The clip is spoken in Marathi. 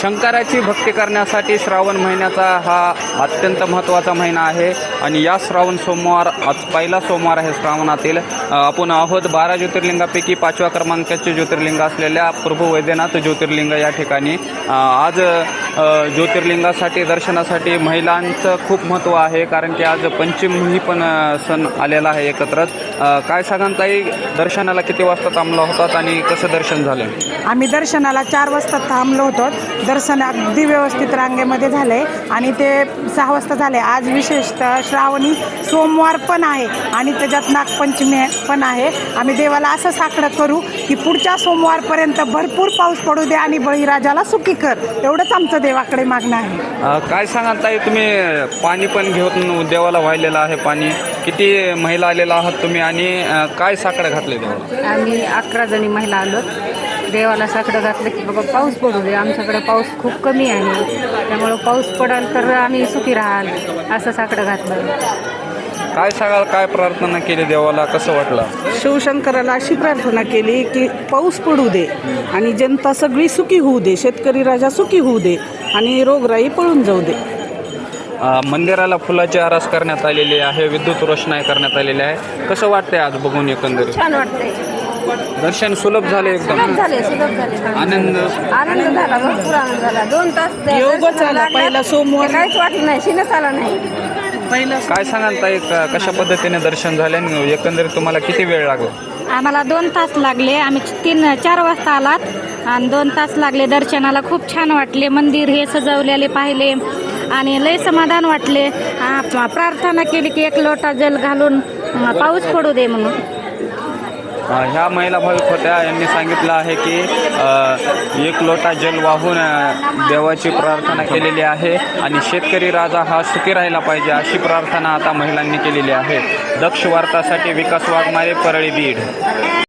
शंकराची भक्ती करण्यासाठी श्रावण महिन्याचा हा अत्यंत महत्त्वाचा महिना आहे आणि या श्रावण सोमवार आज पहिला सोमवार आहे श्रावणातील. आपण आहोत 12 ज्योतिर्लिंगापैकी 5व्या क्रमांकाचे ज्योतिर्लिंग असलेल्या प्रभू वैद्यनाथ ज्योतिर्लिंग या ठिकाणी. आज ज्योतिर्लिंगासाठी दर्शनासाठी महिलांचं खूप महत्त्व आहे, कारण की आज पंचमी पण सण आलेला आहे एकत्रच. काय सांगाल ताई, दर्शनाला किती वाजता थांबला होतात आणि कसं दर्शन झालं? आम्ही दर्शनाला 4 वाजता थांबलो होतो. दर्शन अगदी व्यवस्थित रांगेमध्ये झाले आणि ते 6 वाजता झाले. आज विशेषतः श्रावणी सोमवार पण आहे आणि त्याच्यात नागपंचमी पण आहे. आम्ही देवाला असं साकडं करू की पुढच्या सोमवारपर्यंत भरपूर पाऊस पडू दे आणि बळीराजाला सुखी कर, एवढंच आमचं देवाकडे मागणं आहे. काय सांगाल ताई, तुम्ही पाणी पण घेऊन देवाला वाहिलेलं आहे. पाणी किती महिला आलेला आहात तुम्ही आणि काय साकडं घातले देवाला? आम्ही 11 जणी महिला आलो. देवाला साकडं घातलं की बाबा पाऊस पडू दे, आमच्याकडे पाऊस खूप कमी आहे, त्यामुळं पाऊस पडाल तर आम्ही सुखी राहाल असं साकडं घातलं. काय सांगाल, काय प्रार्थना केली देवाला, कसं वाटलं? शिवशंकराला अशी प्रार्थना केली की पाऊस पडू दे आणि जनता सगळी सुखी होऊ दे, शेतकरी राजा सुखी होऊ दे आणि रोगराई पळून जाऊ दे. मंदिराला फुलाची आरास करण्यात आलेली आहे, विद्युत रोषणाई करण्यात आलेली आहे. कसं वाटतंय आज बघून एकंदरीत? छान वाटतंय. दर्शन सुलभ झाले एकदम. सुलभ झाले. आनंद झाला, भरपूर आनंद झाला. 2 तास योगच आला, पहिला सोमवार काहीच वाटलं नाही, शिनच आला नाही. पहिला काय सांगाल ताई, कशा पद्धतीने दर्शन झाले आणि एकंदरीत तुम्हाला किती वेळ लागला? आम्हाला 2 तास लागले. आम्ही 3-4 वाजता आलात आणि 2 तास लागले दर्शनाला. खूप छान वाटले. मंदिर हे सजवलेले पाहिले आणि लय समाधान वाटले. प्रार्थना केली की 1 लोटा जल घालून पाऊस पडू दे म्हणून. ह्या महिला भाविक होत्या, यांनी सांगितलं आहे की 1 लोटा जल वाहून देवाची प्रार्थना केलेली आहे आणि शेतकरी राजा हा सुखी राहिला पाहिजे अशी प्रार्थना आता महिलांनी केलेली आहे. दक्ष वार्तासाठी विकास वाघमारे, परळी, बीड.